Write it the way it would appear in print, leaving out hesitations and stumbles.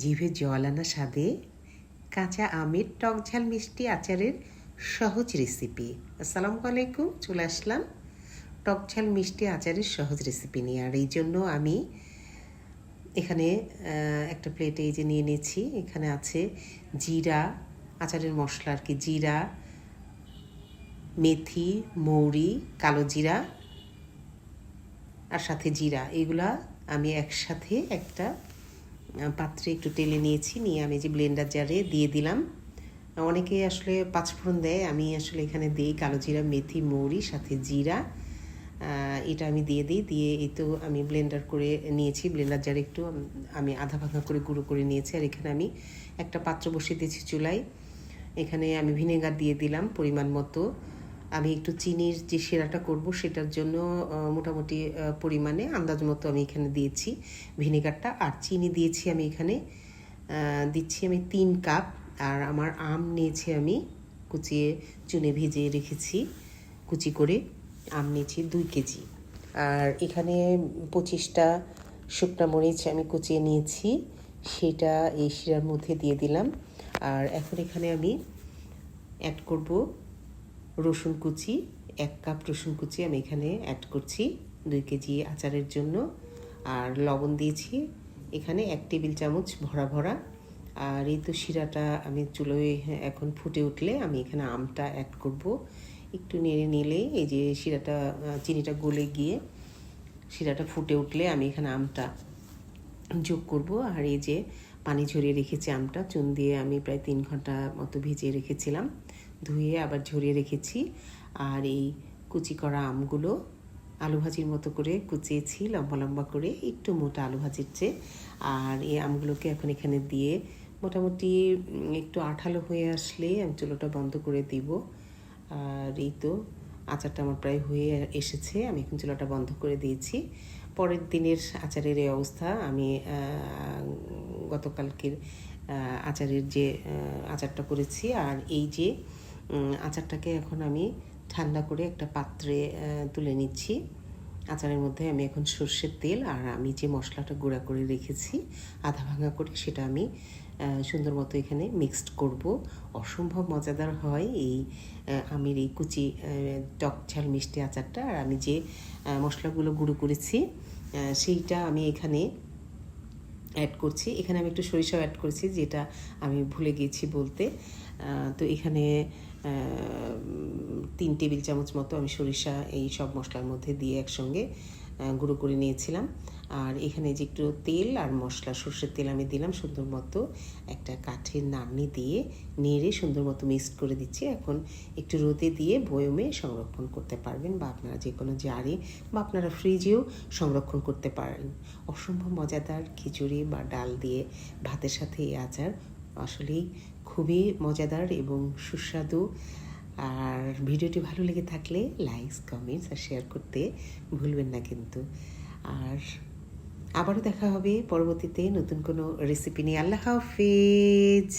জিভে জল আনা স্বাদে কাঁচা আমের টক ঝাল মিষ্টি আচারের সহজ রেসিপি। আসসালামু আলাইকুম, চলে আসলাম টক ঝাল মিষ্টি আচারের সহজ রেসিপি নিয়ে। আর এই জন্য আমি এখানে একটা প্লেটে এই যে নিয়ে নিয়েছি। এখানে আছে জিরা, আচারের মশলা আর কি, জিরা, মেথি, মৌরি, কালো জিরা আর সাথে জিরা, এগুলা আমি একসাথে একটা পাত্রে একটু টেলে নিয়েছি। নিয়ে আমি যে ব্লেন্ডার জারে দিয়ে দিলাম। অনেকে আসলে পাঁচফোড়ন দেয়, আমি আসলে এখানে দিই কালো জিরা, মেথি, মৌরি সাথে জিরা, এটা আমি দিয়ে দিই। দিয়ে এই তো আমি ব্লেন্ডার করে নিয়েছি। ব্লেন্ডার জারে একটু আমি আধা ভাঙা করে গুঁড়ো করে নিয়েছি। আর এখানে আমি একটা পাত্র বসিয়ে দিয়েছি চুলায়। এখানে আমি ভিনেগার দিয়ে দিলাম পরিমাণ মতো। আমি একটু চিনির যে শিরাটা করব সেটার জন্য মোটামুটি পরিমাণে আন্দাজ মতো আমি এখানে দিয়েছি ভিনেগারটা। আর চিনি দিয়েছি আমি এখানে দিচ্ছি আমি 3 কাপ। আর আমার আম নিয়েছি আমি কুচিয়ে চুনে ভিজিয়ে রেখেছি, কুচি করে আম নিয়েছি 2 কেজি। আর এখানে 25টা শুকনো মরিচ আমি কুচিয়ে নিয়েছি, সেটা এই শিরার মধ্যে দিয়ে দিলাম। আর এখন এখানে আমি অ্যাড করব রসুন কুচি, 1 কাপ রসুন কুচি আমি এখানে অ্যাড করছি 2 কেজি আচারের জন্য। আর লবণ দিয়েছি এখানে 1 টেবিল চামচ ভরা ভরা। আর এই তো শিরাটা আমি চুলোয় এখন ফুটে উঠলে আমি এখানে আমটা অ্যাড করব। একটু নেড়ে নিলে এই যে শিরাটা, চিনিটা গলে গিয়ে শিরাটা ফুটে উঠলে আমি এখানে আমটা যোগ করব। আর এই যে পানি ঝরিয়ে রেখেছি আমটা, চুন দিয়ে আমি প্রায় 3 ঘন্টা মতো ভিজিয়ে রেখেছিলাম, ধুয়ে আবার ঝরিয়ে রেখেছি। আর এই কুচি করা আমগুলো আলু ভাজির মতো করে কুচিয়েছি, লম্বা লম্বা করে, একটু মোটা আলু ভাজির চেয়ে। আর এই আমগুলোকে এখন এখানে দিয়ে মোটামুটি একটু আঠালো হয়ে আসলে আমি চুলোটা বন্ধ করে দিব। আর এই তো আচারটা আমার প্রায় হয়ে এসেছে, আমি এখন চুলাটা বন্ধ করে দিয়েছি। পরের দিনের আচারের এই অবস্থা। আমি গতকালকের আচারের যে আচারটা করেছি, আর এই যে আচারটাকে এখন আমি ঠান্ডা করে একটা পাত্রে তুলে নিচ্ছি। আচারের মধ্যে আমি এখন সর্ষের তেল আর আমি যে মশলাটা গুঁড়া করে রেখেছি আধা ভাঙা করে, সেটা আমি সুন্দর মতো এখানে মিক্সড করব। অসম্ভব মজাদার হয় এই আমের এই কুচি টক ঝাল মিষ্টি আচারটা। আর আমি যে মশলাগুলো গুঁড়ো করেছি সেইটা আমি এখানে অ্যাড করছি। এখানে আমি একটু সরিষাও অ্যাড করেছি, যেটা আমি ভুলে গিয়েছি বলতে। তো এখানে 3 টেবিল চামচ মতো আমি সরিষা এই সব মশলার মধ্যে দিয়ে একসঙ্গে গুঁড়ো করে নিয়েছিলাম। আর এখানে যে একটু তেল আর মশলা, সর্ষের তেল আমি দিলাম সুন্দর মতো, একটা কাঠের নাড়নি দিয়ে নেড়ে সুন্দর মতো মিক্সড করে দিচ্ছি। এখন একটু রোদে দিয়ে বয়মে সংরক্ষণ করতে পারবেন, বা আপনারা যে কোনো জারে বা আপনারা ফ্রিজেও সংরক্ষণ করতে পারেন। অসম্ভব মজাদার খিচুড়ি বা ডাল দিয়ে ভাতের সাথে এই আচার আসলেই খুবই মজাদার এবং সুস্বাদু। আর ভিডিওটি ভালো লেগে থাকলে লাইকস, কমেন্টস আর শেয়ার করতে ভুলবেন না কিন্তু। আর আবারও দেখা হবে পরবর্তীতে নতুন কোনো রেসিপি নিয়ে। আল্লাহ হাফেজ।